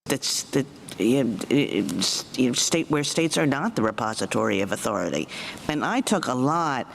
that state where states are not the repository of authority. And I took a lot.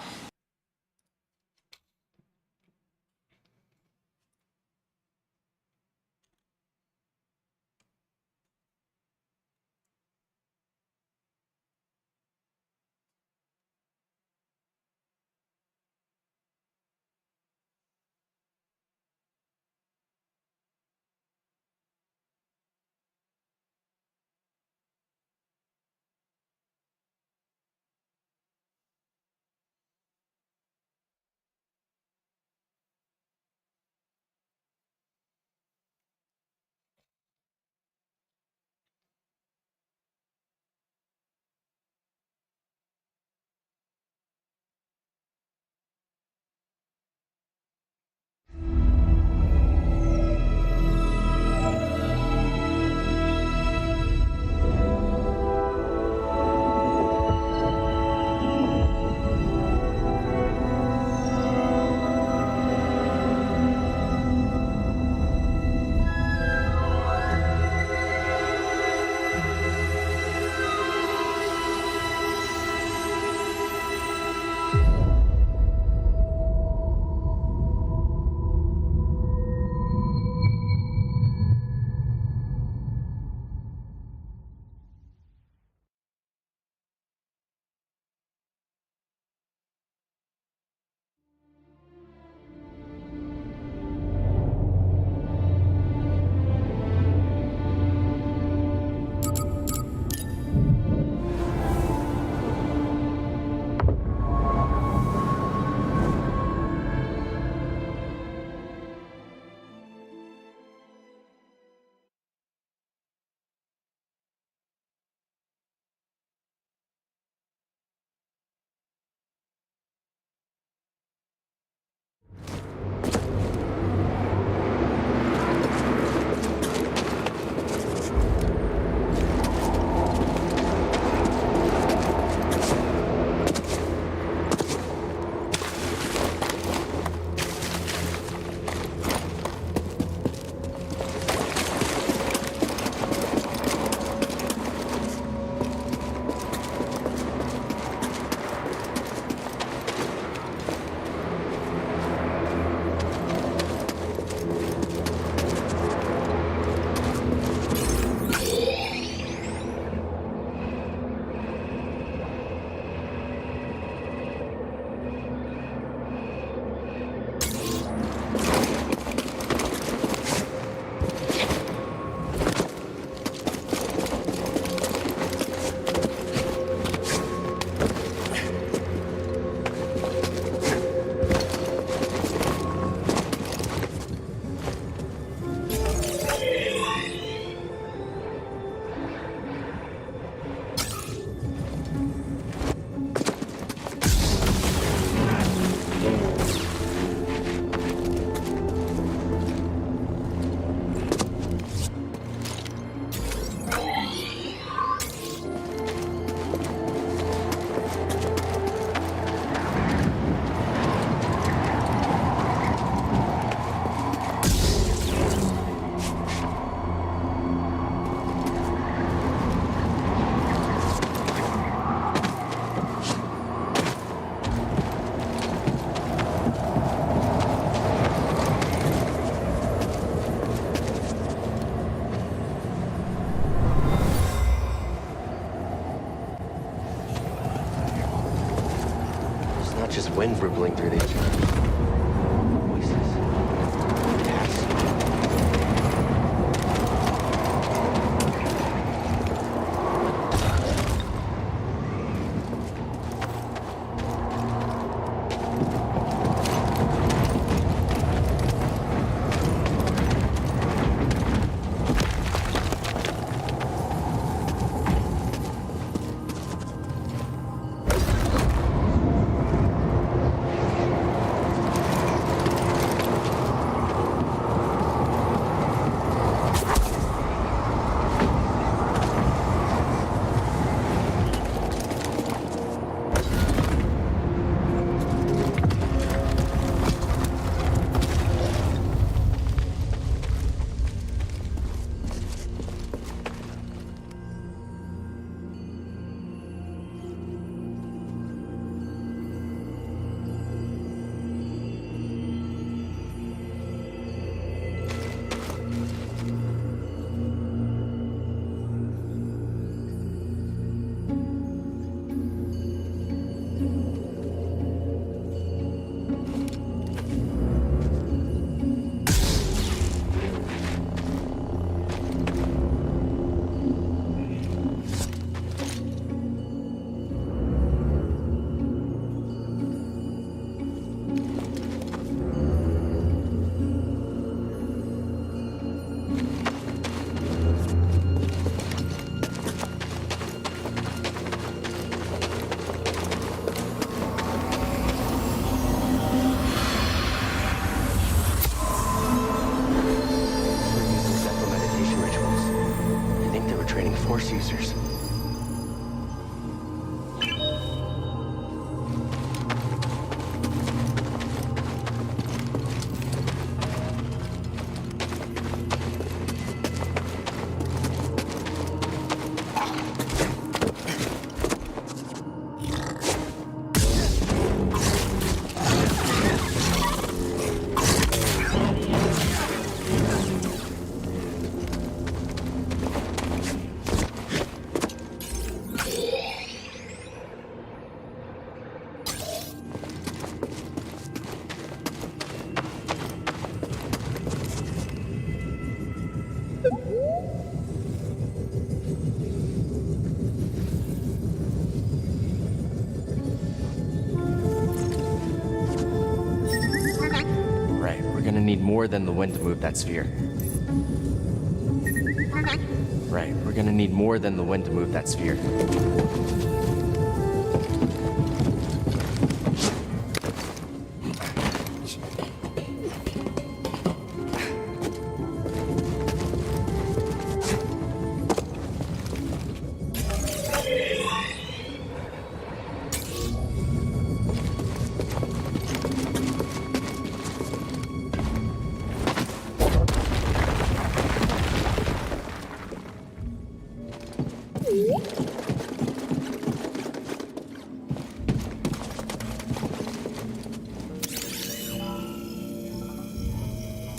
Just wind rippling through these voices. Yes. Force users. More than the wind to move that sphere. Right, we're gonna need more than the wind to move that sphere.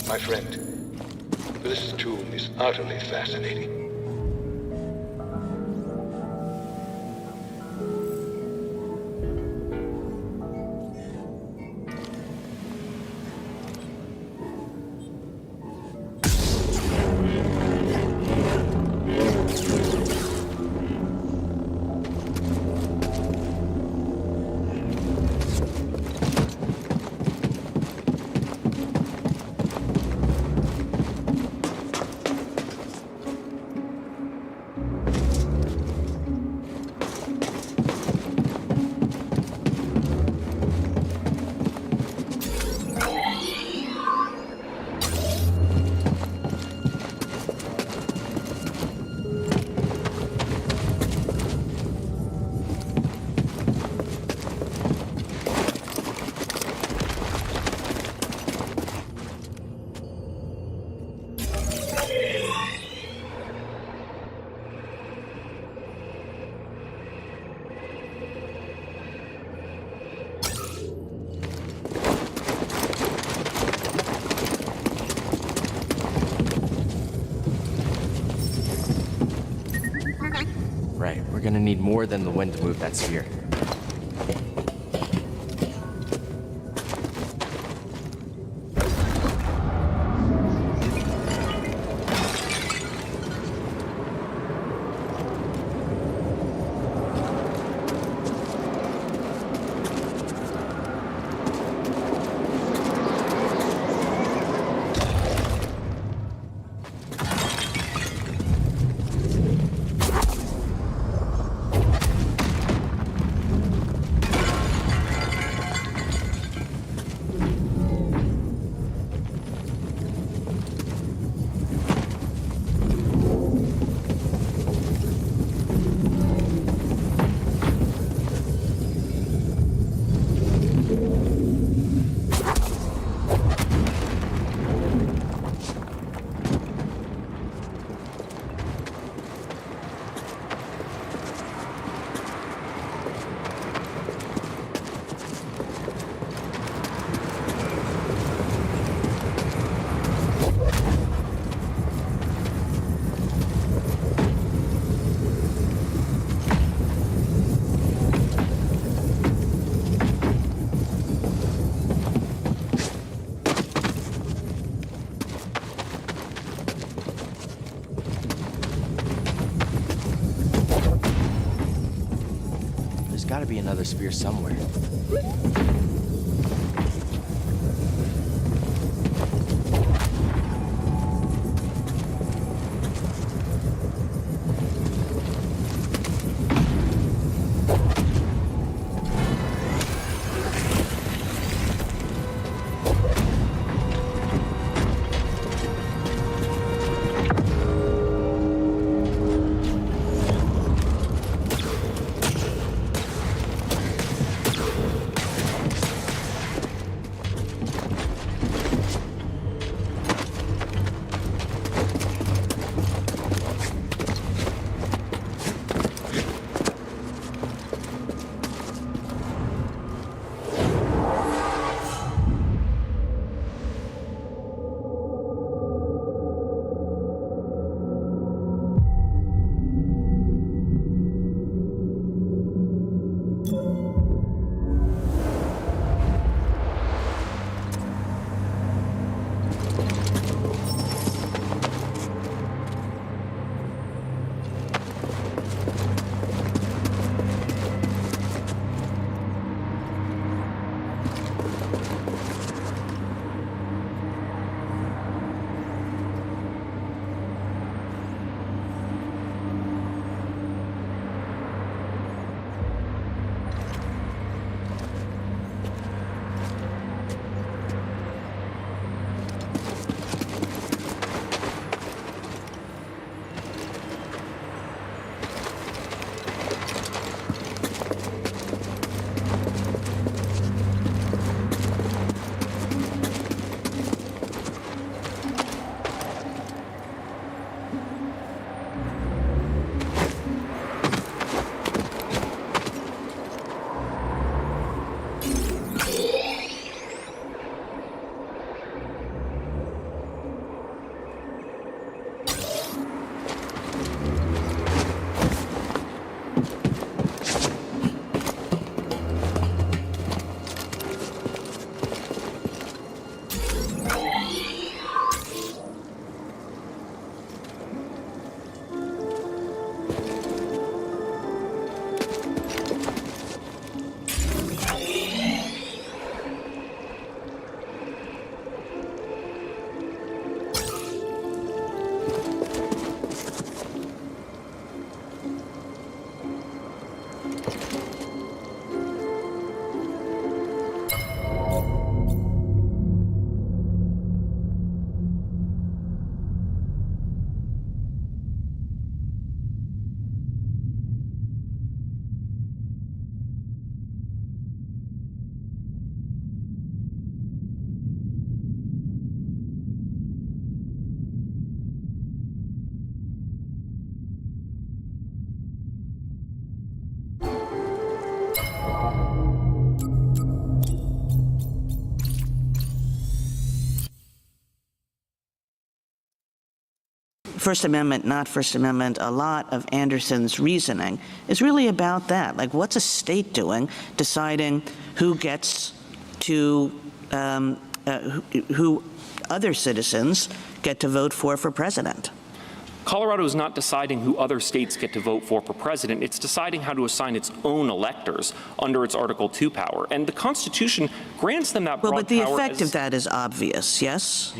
My friend, this tomb is utterly fascinating. Right, we're gonna need more than the wind to move that sphere. Gotta be another spear somewhere. First Amendment, not First Amendment, a lot of Anderson's reasoning is really about that. Like, what's a state doing deciding who gets to, who other citizens get to vote for president? Colorado is not deciding who other states get to vote for president. It's deciding how to assign its own electors under its Article 2 power. And the Constitution grants them that broad power. Well, but the effect of that is obvious, yes?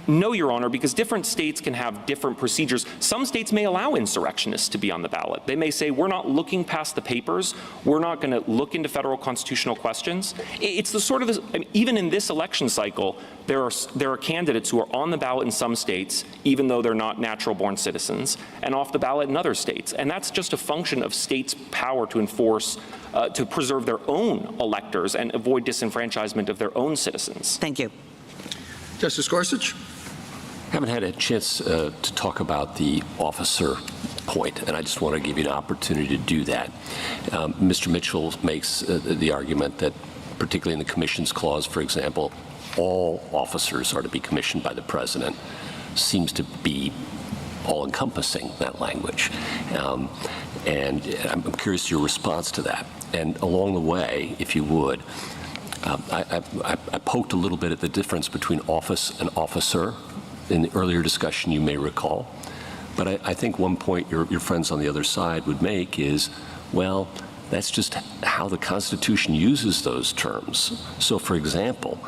No, Your Honor, because different states can have different procedures. Some states may allow insurrectionists to be on the ballot. They may say, we're not looking past the papers. We're not going to look into federal constitutional questions. It's the sort of, I mean, even in this election cycle, there are candidates who are on the ballot in some states, even though they're not natural-born citizens, and off the ballot in other states. And that's just a function of states' power to enforce, to preserve their own electors and avoid disenfranchisement of their own citizens. Thank you. Justice Gorsuch? I haven't had a chance to talk about the officer point, and I just want to give you an opportunity to do that. Mr. Mitchell makes the argument that, particularly in the commissions clause, for example, all officers are to be commissioned by the president. Seems to be all-encompassing, that language. And I'm curious your response to that. And along the way, if you would, I poked a little bit at the difference between office and officer in the earlier discussion, you may recall. But I think one point your friends on the other side would make is, well, that's just how the Constitution uses those terms. So, for example,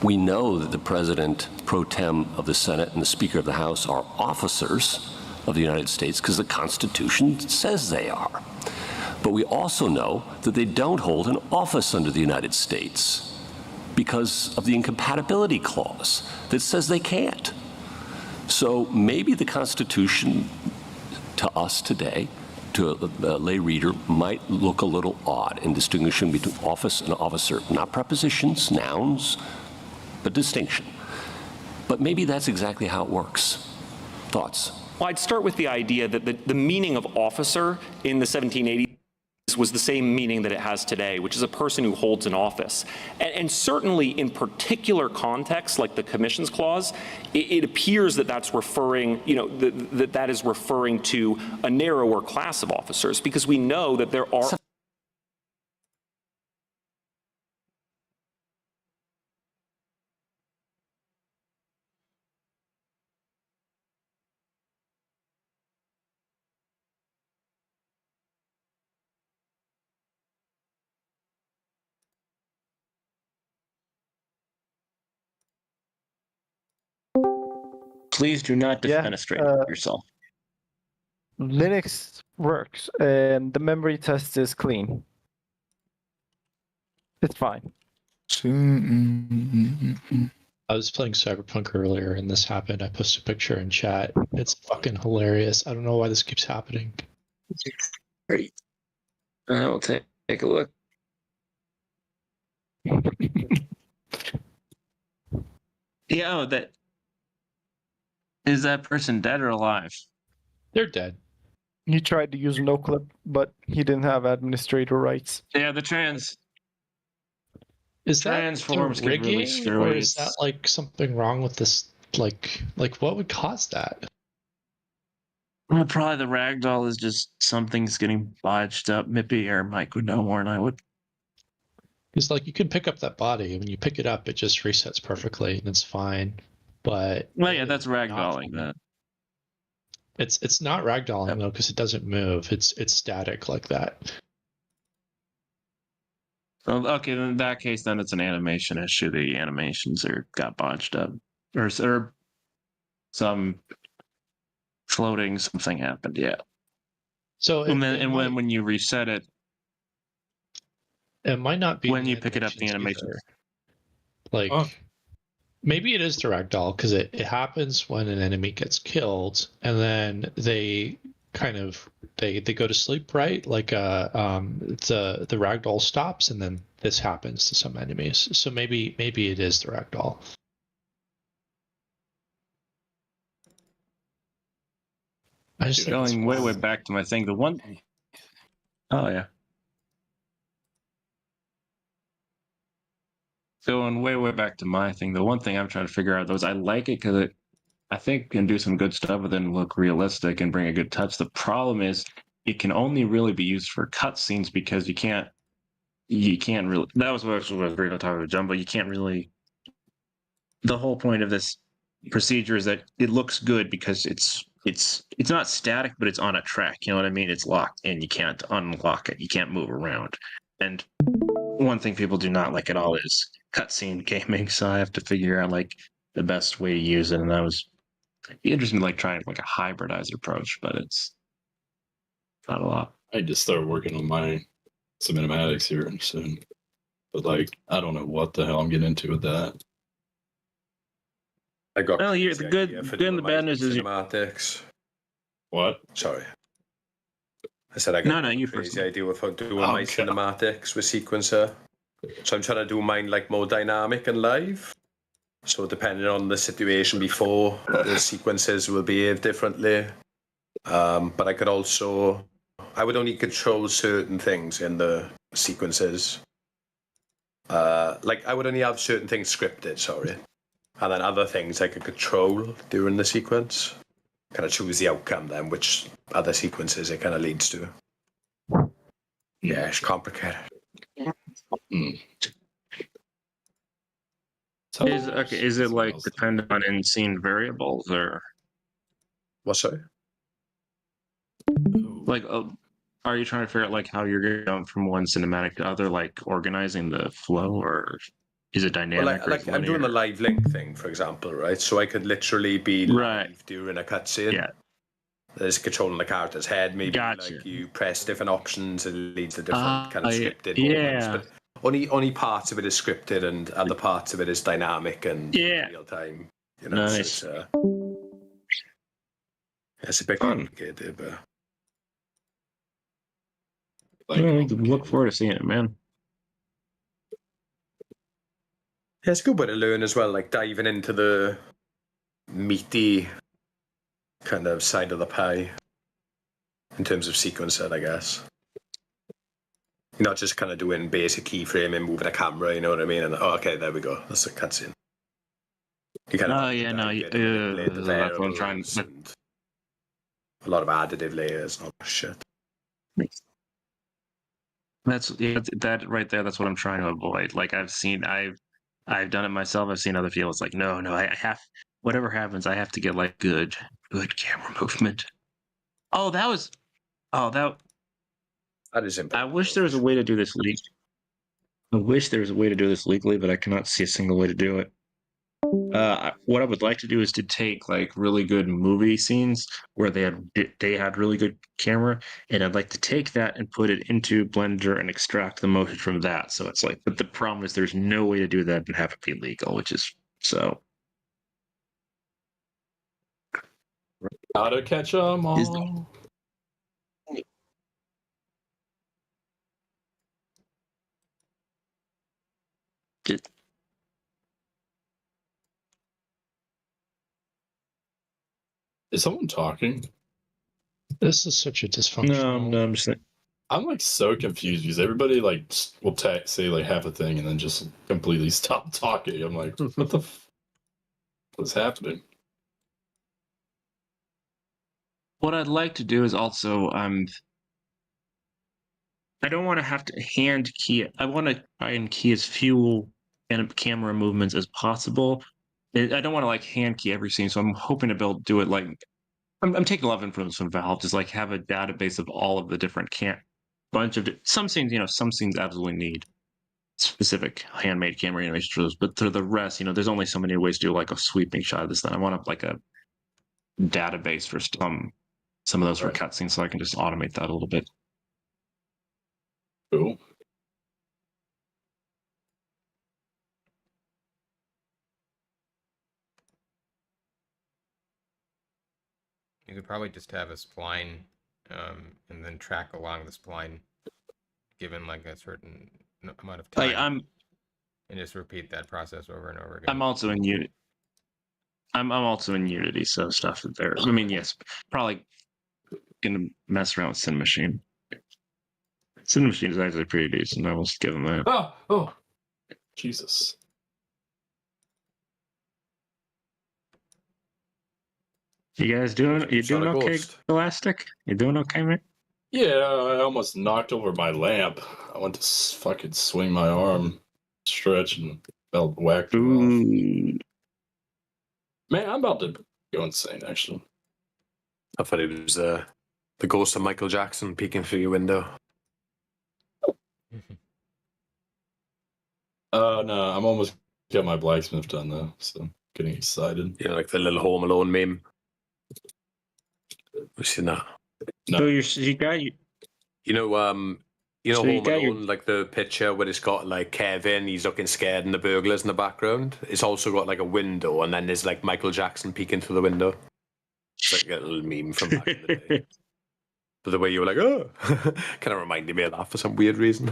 we know that the President pro tem of the Senate and the Speaker of the House are officers of the United States because the Constitution says they are. But we also know that they don't hold an office under the United States because of the incompatibility clause that says they can't. So maybe the Constitution to us today, to a lay reader, might look a little odd in distinguishing between office and officer, not prepositions, nouns, but distinction. But maybe that's exactly how it works. Thoughts? Well, I'd start with the idea that the meaning of officer in the 1780s was the same meaning that it has today, which is a person who holds an office. And certainly in particular contexts like the commissions clause, it appears that that's referring, that is referring to a narrower class of officers, because we know that there are Please do not Yeah, defenestrate yourself. Linux works, and the memory test is clean. It's fine. I was playing Cyberpunk earlier and this happened. I posted a picture in chat. It's fucking hilarious. I don't know why this keeps happening. Great. I will take a look. Yo, that is that person dead or alive? They're dead. He tried to use noclip, but he didn't have administrator rights. Yeah, the trans. Is that Transforms through get really rigging, screwy. or is that like something wrong with this? Like what would cause that? Well, probably the ragdoll is just something's getting botched up. Mippy or Mike would know more than I would. Because like you can pick up that body, and when you pick it up, it just resets perfectly and it's fine. But Well, yeah, that's ragdolling. That. It's not ragdolling though, because it doesn't move. It's static like that. Well, okay, in that case, then it's an animation issue. The animations got botched up, or some floating something happened. Yeah. So when you reset it, it might not be when you pick it up, the animation. Like maybe it is the ragdoll because it happens when an enemy gets killed, and then they kind of they go to sleep, right? Like the ragdoll stops, and then this happens to some enemies. So maybe it is the ragdoll. I just think Going way back to my thing. The one. Oh yeah. Going way back to my thing. The one thing I'm trying to figure out though is I like it because I think can do some good stuff with it and look realistic and bring a good touch. The problem is it can only really be used for cutscenes because you can't really. That was what I was talking about Jumbo. You can't really. The whole point of this procedure is that it looks good because it's not static, but it's on a track. You know what I mean? It's locked and you can't unlock it. You can't move around. And one thing people do not like at all is cutscene gaming. So I have to figure out like the best way to use it. And that was interesting, like trying like a hybridized approach, but it's not a lot. I just started working on my cinematics here soon, but like I don't know what the hell I'm getting into with that. I got. Well, the good and the bad news is cinematics. What? Sorry. I said I got you crazy first. idea with how doing my cinematics with sequencer. So I'm trying to do mine like more dynamic and live. So depending on the situation before, the sequences will behave differently. But I could also, I would only control certain things in the sequences. Like I would only have certain things scripted, sorry. And then other things I could control during the sequence. Kind of choose the outcome then, which other sequences it kind of leads to. Yeah, it's complicated. Is it like dependent on in-scene variables or what's that? Like, are you trying to figure out like how you're going from one cinematic to other, like organizing the flow, or is it dynamic? Well, like I'm doing the live link thing, for example, right? So I could literally be live during a cutscene. Yeah. There's controlling the character's head, maybe like you press different options and it leads to different kind of scripted moments. But only parts of it is scripted and other parts of it is dynamic and real time. You know, nice. So it's a bit complicated, but look forward to seeing it, man. Yeah, it's a good way to learn as well, like diving into the meaty kind of side of the pie in terms of sequencer, I guess. You're not just kind of doing basic keyframing, moving a camera, you know what I mean? And okay, there we go. That's a cutscene. You kind of that's what I'm trying. A lot of additive layers and all that shit. That's that right there. That's what I'm trying to avoid. Like I've done it myself. I've seen other people. It's like no, I have whatever happens. I have to get like good camera movement. That is important. I wish there was a way to do this legally, but I cannot see a single way to do it. What I would like to do is to take like really good movie scenes where they had really good camera, and I'd like to take that and put it into Blender and extract the motion from that. So it's like, but the problem is there's no way to do that and have it be legal, which is so. Gotta catch 'em all. Is someone talking? This is such a dysfunctional. No, I'm just saying. I'm like so confused because everybody like will say like half a thing and then just completely stop talking. I'm like, what's happening? What I'd like to do is also I don't want to have to hand key it. I want to try and key as few camera movements as possible. I don't want to like hand key every scene, so I'm hoping to be able to do it like I'm taking a lot of influence from Valve, just like have a database of all of the different some scenes absolutely need specific handmade camera animation tools, but to the rest, there's only so many ways to do like a sweeping shot of this thing. I want like a database for some of those for cutscenes, so I can just automate that a little bit. Cool. You could probably just have a spline, and then track along the spline, given like a certain amount of time, and just repeat that process over and over again. I'm also in Unity. I'm also in Unity, so stuff there. I mean, yes, probably gonna mess around with Cinemachine. Cinemachine is actually pretty decent. I will give them that. Oh, Jesus. You guys doing? You Shot doing a okay, ghost. Elastic? You doing okay, mate? Yeah, I almost knocked over my lamp. I went to fucking swing my arm, stretch, and felt whacked her off. Ooh. Man, I'm about to go insane, actually. I thought it was the ghost of Michael Jackson peeking through your window. No, I'm almost got my blacksmith done, though, so I'm getting excited. You know, like the little Home Alone meme. We've seen that. No. So you got you. You know, Home got Alone, like the picture where it's got like Kevin, he's looking scared, and the burglars in the background. It's also got like a window, and then there's like Michael Jackson peeking through the window. It's like a little meme from back in the day. But the way you were like, oh, kind of reminded me of that for some weird reason.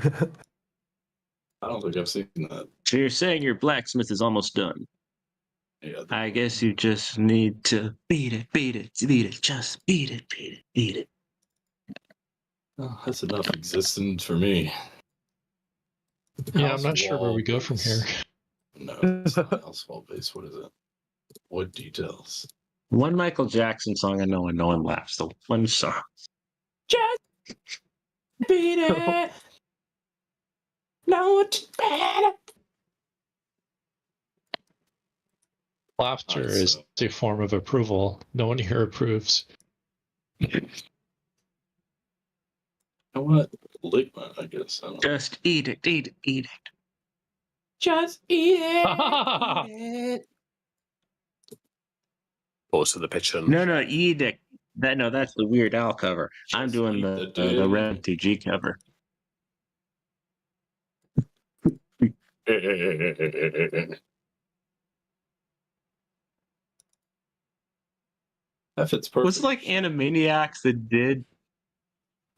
I don't think I've seen that. So you're saying your blacksmith is almost done? Yeah. I guess you just need to beat it, just beat it. Oh, that's enough existence for me. Yeah, I'm not sure where we go from here. No, it's not house wall base. What is it? Wood details. One Michael Jackson song I know, and no one laughs. The one song. Just beat it. No, it's bad. Laughter is a form of approval. No one here approves. You know what? Ligma, I guess. I don't know. Just eat it. Just eat it. Pause to the picture. No, edict. That's the Weird Al cover. I'm doing the Red G cover. That fits perfect. Was it like Animaniacs that did?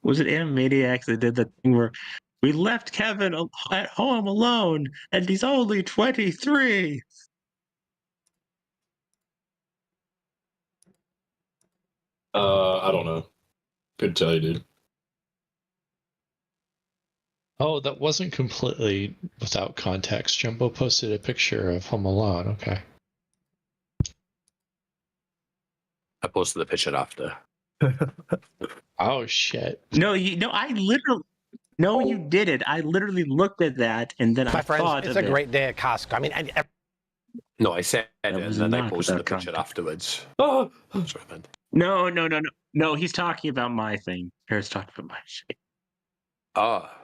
Was it Animaniacs that did the thing where we left Kevin at home alone, and he's only 23? I don't know. Couldn't tell you, dude. Oh, that wasn't completely without context. Jumbo posted a picture of Home Alone. Okay. I posted the picture after. Oh shit. No, you didn't. I literally looked at that, and then I thought it's a great day at Costco. I mean, No, I said it, and then I posted the picture afterwards. Oh, sorry, man. No, he's talking about my thing. Harris talking about my shit. Ah.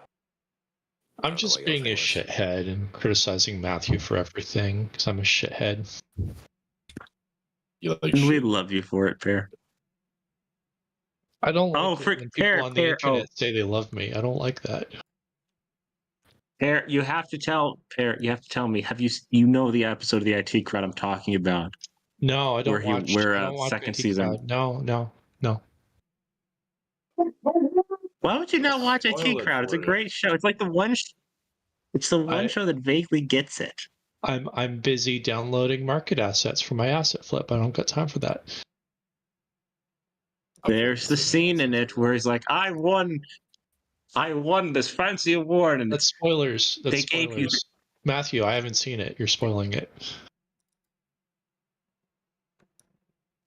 I'm just being a shithead and criticizing Matthew for everything because I'm a shithead. We love you for it, Pear. I don't like Oh, it when people on the internet say they love me. I don't like that. Pear, you have to tell me. Have you know the episode of the IT Crowd I'm talking about? No, I don't watch. I don't watch second IT season. Crowd. No. Why would you not watch IT Crowd? It's a great show. It's like the one. It's the one show that vaguely gets it. I'm busy downloading market assets for my asset flip. I don't got time for that. There's the scene in it where he's like, I won this fancy award, and that's spoilers. That's spoilers. Gave you... Matthew, I haven't seen it. You're spoiling it.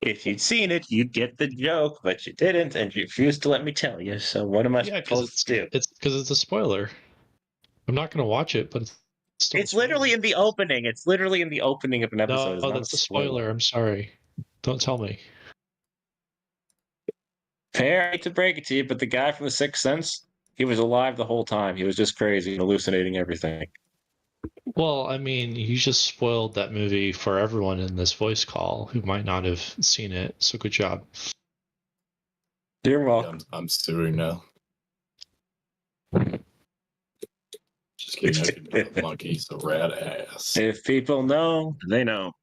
If you'd seen it, you'd get the joke, but you didn't, and you refused to let me tell you. So what am I supposed to do? It's because it's a spoiler. I'm not going to watch it, but it's literally in the opening. It's literally in the opening of an episode. No, that's a spoiler. I'm sorry. Don't tell me. Fair, I hate to break it to you, but the guy from The Sixth Sense, he was alive the whole time. He was just crazy and hallucinating everything. Well, I mean, you just spoiled that movie for everyone in this voice call who might not have seen it. So good job. You're welcome. Yeah, I'm suing now. Just kidding. I could monkey's a rat ass. If people know, they know.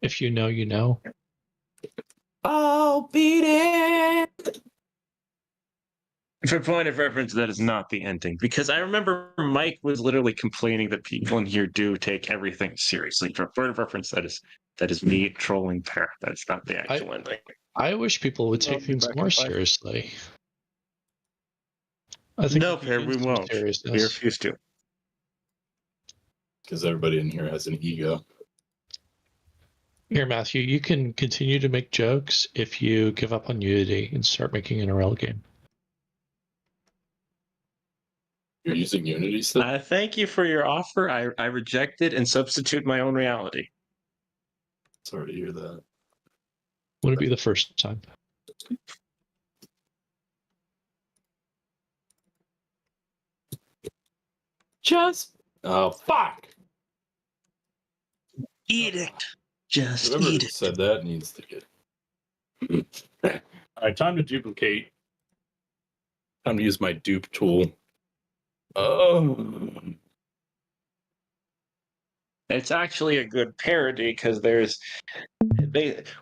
If you know, you know. Oh, beat it! For point of reference, that is not the ending. Because I remember Mike was literally complaining that people in here do take everything seriously. For point of reference, that is me trolling Pear. That is not the actual ending. I wish people would take things more seriously. I think no, Pear, we won't. We refuse to. Because everybody in here has an ego. Here, Matthew, you can continue to make jokes if you give up on Unity and start making an RL game. You're using Unity still? Thank you for your offer. I reject it and substitute my own reality. Sorry to hear that. Wouldn't be the first time. Oh, fuck! Edict. Just Whoever eat it. said that needs to get. All right, time to duplicate. Time to use my dupe tool. Oh. It's actually a good parody because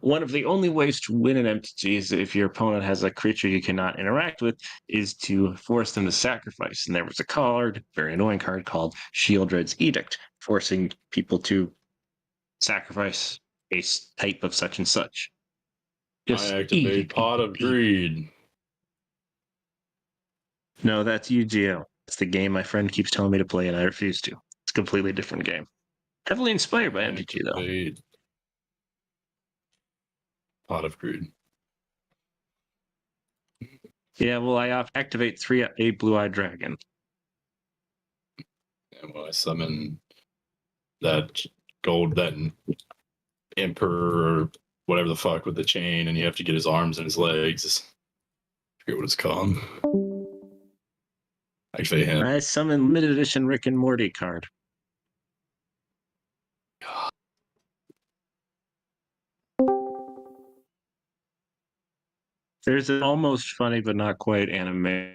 one of the only ways to win an MTG is if your opponent has a creature you cannot interact with is to force them to sacrifice. And there was a card, very annoying card called Shieldred's Edict, forcing people to sacrifice a type of such and such. I activate Pot of Greed. No, that's UGO. It's the game my friend keeps telling me to play and I refuse to. It's a completely different game. Heavily inspired by MTG, though. Pot of Greed. Yeah, well, I activate a blue-eyed dragon. And when I summon that emperor or whatever the fuck with the chain, and you have to get his arms and his legs. I forget what it's called. Actually, him. I summon limited edition Rick and Morty card. There's an almost funny but not quite anime.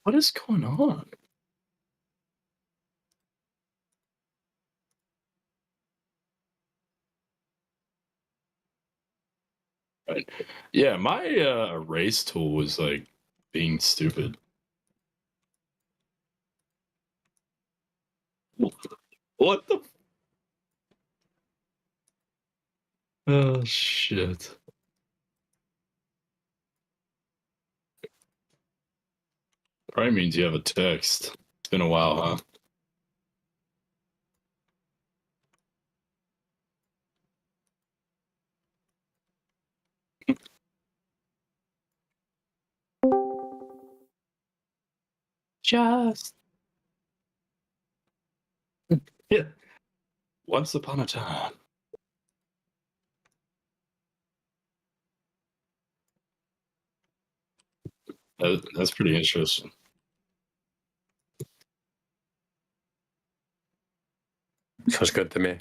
What is going on? Right. Yeah, my erase tool was like being stupid. What the? Oh shit. Probably means you have a text. It's been a while, huh? Just. Yeah. Once upon a time. That's pretty interesting. Sounds good to me.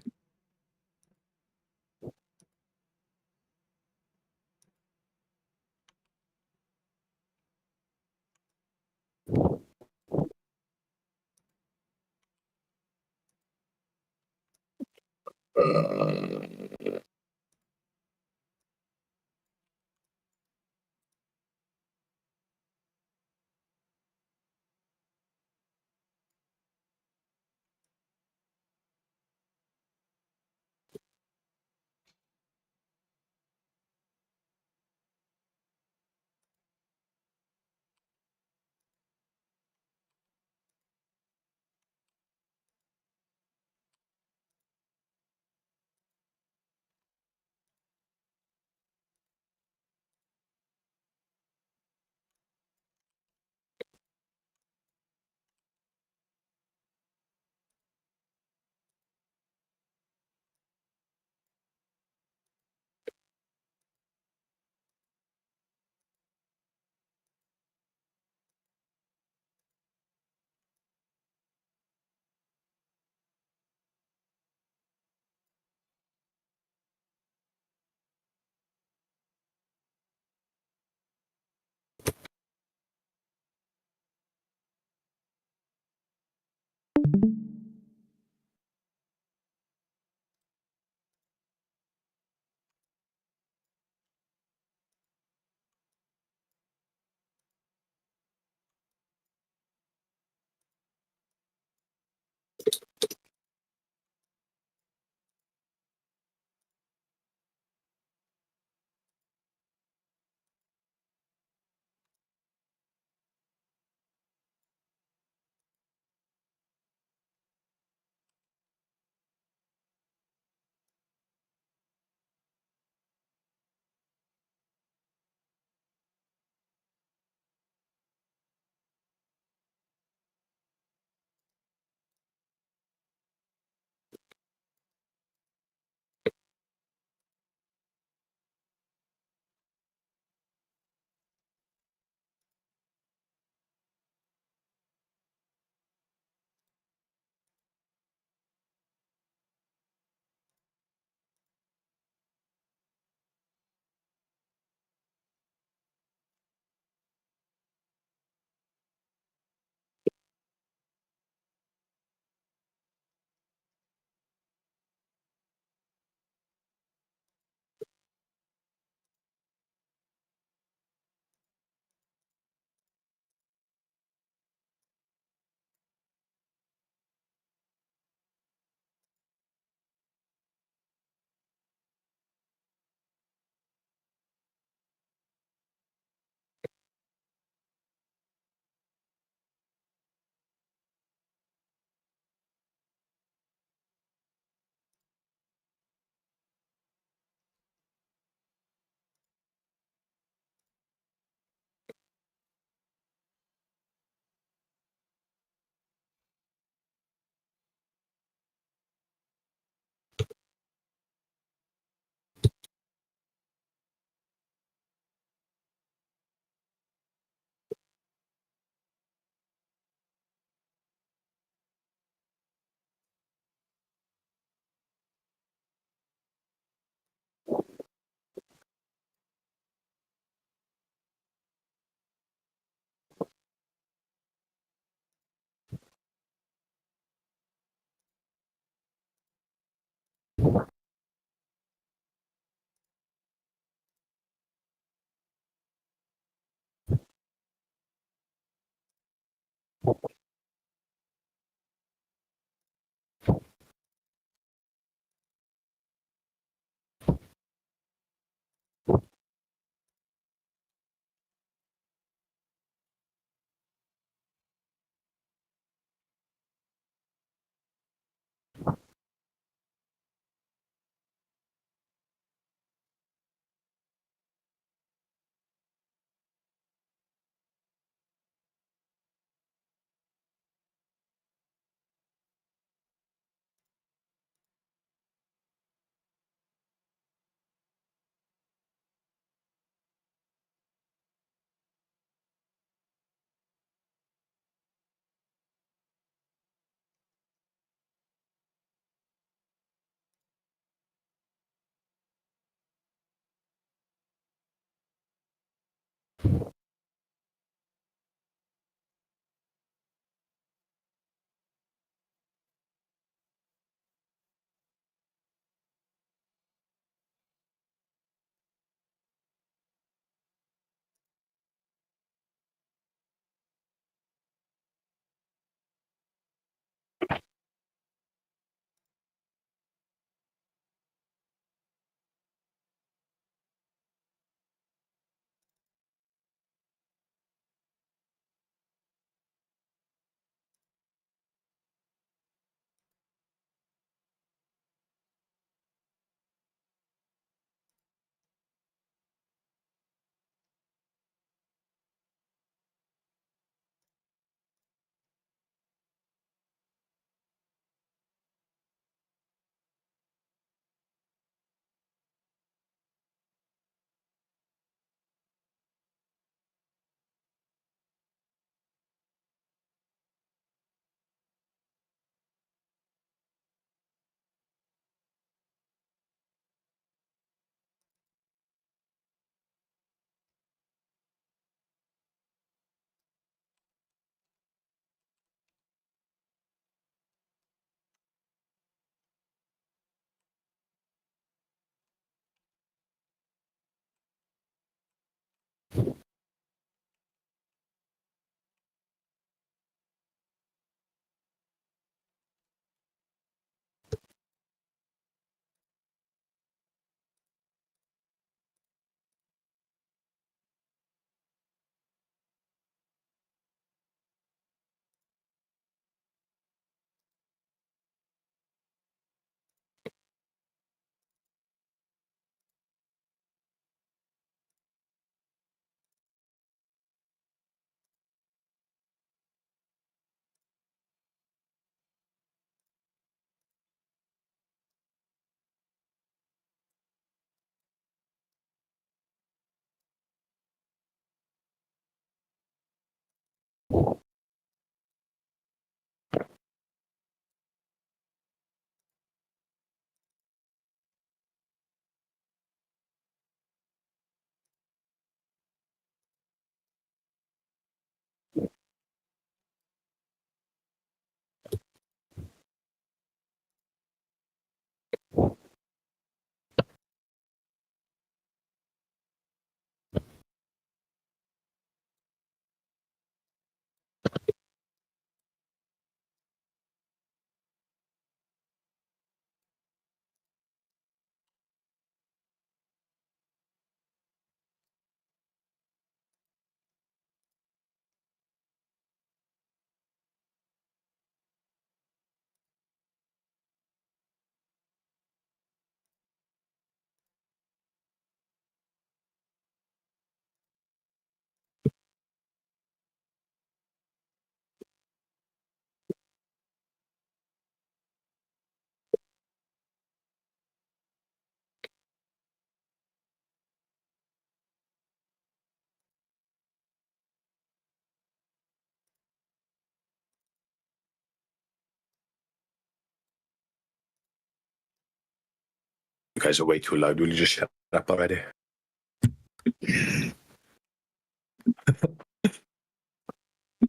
You guys are way too loud. Will you just shut up already?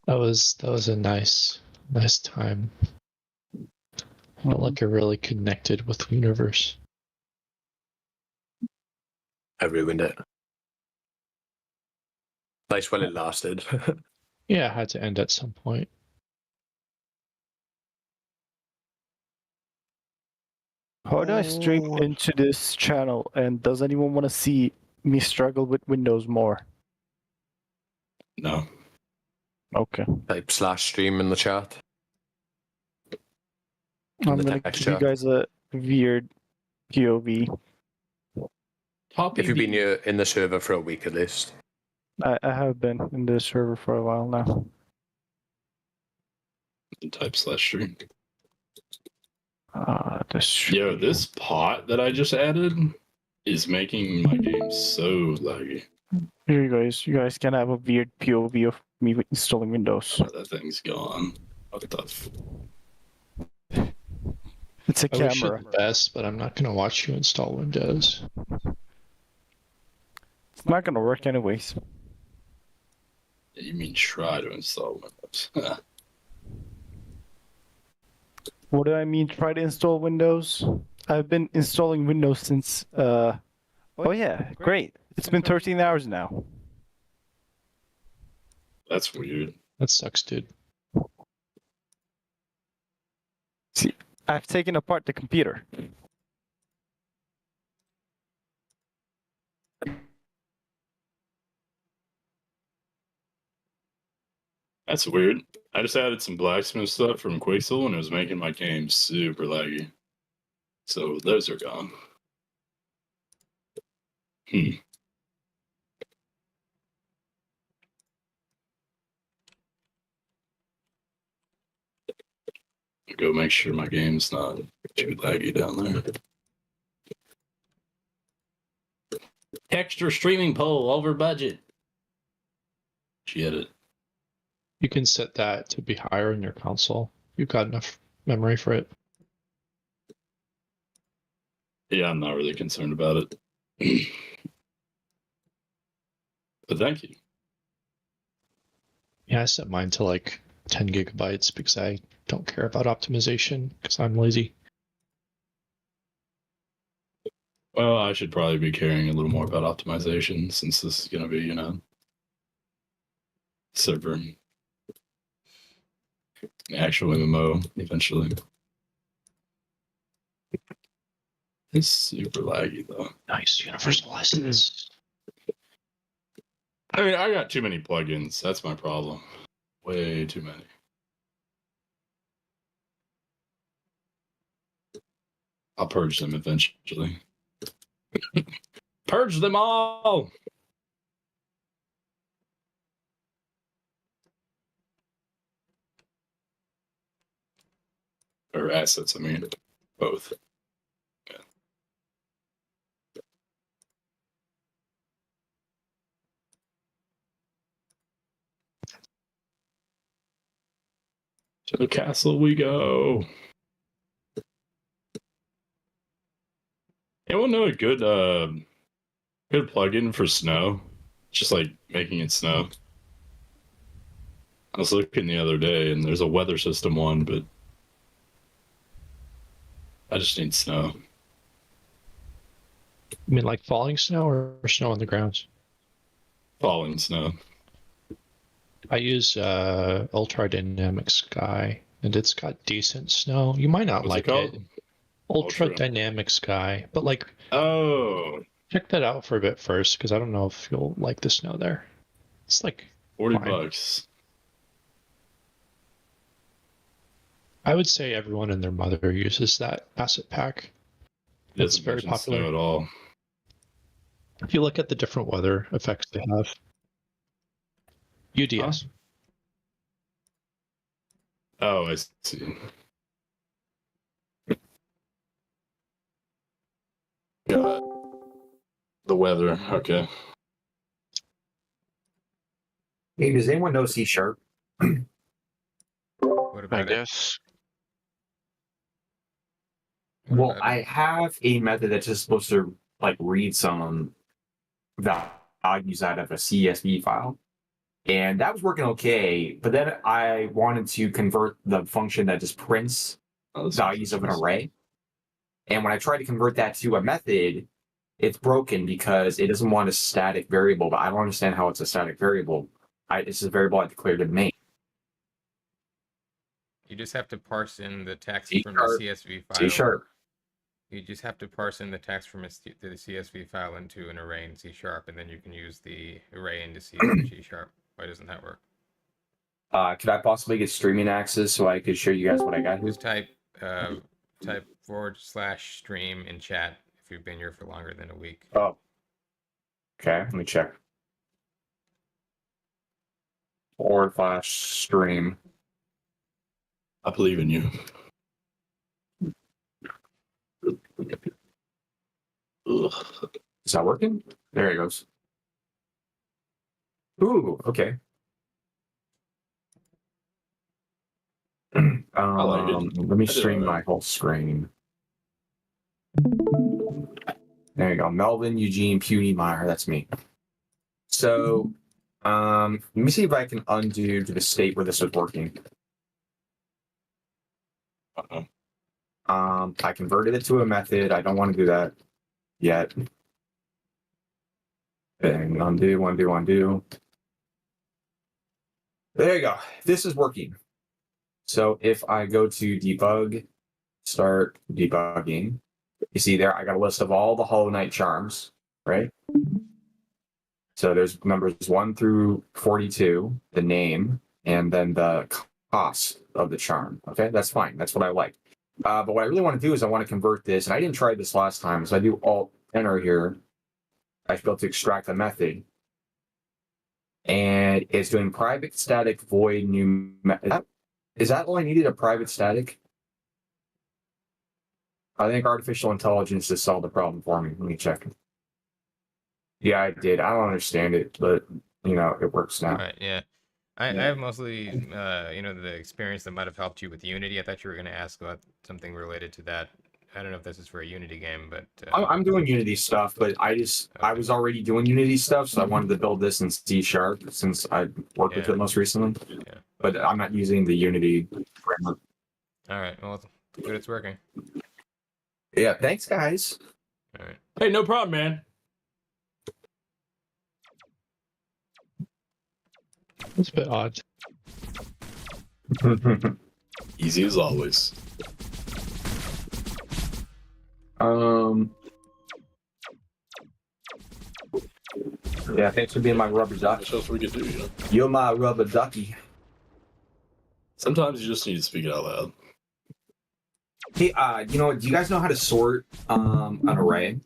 That was a nice time. Felt like I really connected with the universe. I ruined it. Nice while it lasted. Yeah, it had to end at some point. How do I stream into this channel? And does anyone want to see me struggle with Windows more? No. Okay. Type /stream in the chat. I'm gonna give you guys a weird POV. If you've been in the server for a week at least. I have been in this server for a while now. Type /stream. Yo, this pot that I just added is making my game so laggy. Here you guys can have a weird POV of me installing Windows. Oh, that thing's gone. What the It's a I wish camera. you the best, but I'm not going to watch you install Windows. It's not gonna work anyways. You mean try to install Windows? What do I mean try to install Windows? I've been installing Windows since oh yeah, great. It's been 13 hours now. That's weird. That sucks, dude. See, I've taken apart the computer. That's weird. I just added some blacksmith stuff from Quixel and it was making my game super laggy. So those are gone. Go make sure my game's not too laggy down there. Extra streaming poll over budget. Get it. You can set that to be higher in your console. You've got enough memory for it. Yeah, I'm not really concerned about it. But thank you. Yeah, I set mine to like 10 gigabytes because I don't care about optimization because I'm lazy. Well, I should probably be caring a little more about optimization since this is going to be, server. Actual MMO eventually. It's super laggy though. Nice universal license. I mean, I got too many plugins. That's my problem. Way too many. I'll purge them eventually. Purge them all! Or assets, I mean. Both. Yeah. To the castle we go. Anyone know a good plugin for snow? Just like making it snow. I was looking the other day and there's a weather system one, but I just need snow. You mean like falling snow or snow on the ground? Falling snow. I use Ultra Dynamic Sky, and it's got decent snow. You might not like it. Ultra Dynamic Sky, but like, check that out for a bit first, because I don't know if you'll like the snow there. It's like $40. I would say everyone and their mother uses that asset pack. It's very popular at all. If you look at the different weather effects they have. UDS. Oh, I see. Got it. The weather, okay. Hey, does anyone know C#? What about I guess. Well, I have a method that's just supposed to like read some values out of a CSV file. And that was working okay, but then I wanted to convert the function that just prints values of an array. And when I tried to convert that to a method, it's broken because it doesn't want a static variable, but I don't understand how it's a static variable. It's a variable I declared in main. You just have to parse in the text from the CSV file. C#. You just have to parse in the text from the CSV file into an array in C#, and then you can use the array indices in C#. Why doesn't that work? Could I possibly get streaming access so I could show you guys what I got here? Just type /stream in chat if you've been here for longer than a week. Oh. Okay, let me check. /stream. I believe in you. Is that working? There it goes. Ooh, okay. Let me stream my whole screen. There you go. Melvin, Eugene, Puny, Meyer. That's me. So, let me see if I can undo to the state where this was working. I converted it to a method. I don't want to do that yet. And undo. There you go. This is working. So if I go to debug, start debugging, you see there, I got a list of all the Hollow Knight charms, right? So there's numbers 1 through 42, the name, and then the cost of the charm. Okay, that's fine. That's what I like. But what I really want to do is I want to convert this, and I didn't try this last time, so I do Alt-Enter here. I should be able to extract the method. And it's doing private static void new method. Is that all I needed, a private static? I think artificial intelligence just solved the problem for me. Let me check. Yeah, I did. I don't understand it, but, you know, it works now. All right, yeah. I have mostly, the experience that might have helped you with Unity. I thought you were going to ask about something related to that. I don't know if this is for a Unity game, but... I'm doing Unity stuff, but I was already doing Unity stuff, so I wanted to build this in C# since I worked with it most recently. Yeah. But I'm not using the Unity framework. All right, well, it's good it's working. Yeah, thanks, guys. All right. Hey, no problem, man. That's a bit odd. Easy as always. Yeah, thanks for being my rubber duck. What else we could do, you know? You're my rubber ducky. Sometimes you just need to speak it out loud. Hey, do you guys know how to sort an array?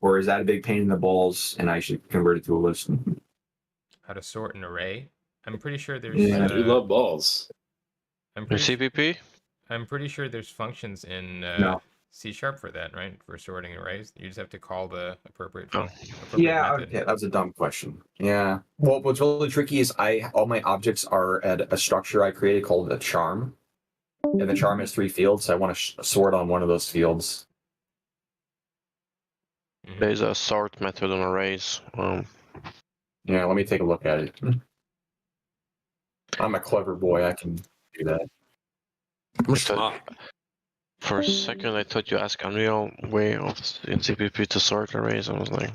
Or is that a big pain in the balls and I should convert it to a list? How to sort an array? I'm pretty sure there's... I do love balls. CPP? I'm pretty sure there's functions in C# for that, right? For sorting arrays. You just have to call the appropriate method. Yeah, that was a dumb question. Yeah. Well, what's really tricky is all my objects are at a structure I created called a charm. And the charm has 3 fields, so I want to sort on one of those fields. There's a sort method on arrays. Yeah, let me take a look at it. I'm a clever boy, I can do that. For a second, I thought you asked Unreal way of in CPP to sort arrays. I was like,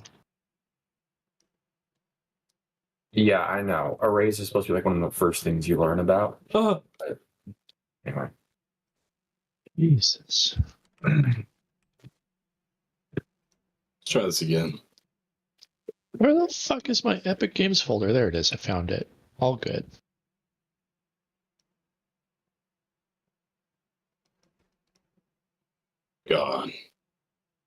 Yeah, I know. Arrays are supposed to be like one of the first things you learn about. But anyway. Jesus. Let's try this again. Where the fuck is my Epic Games folder? There it is. I found it. All good. God.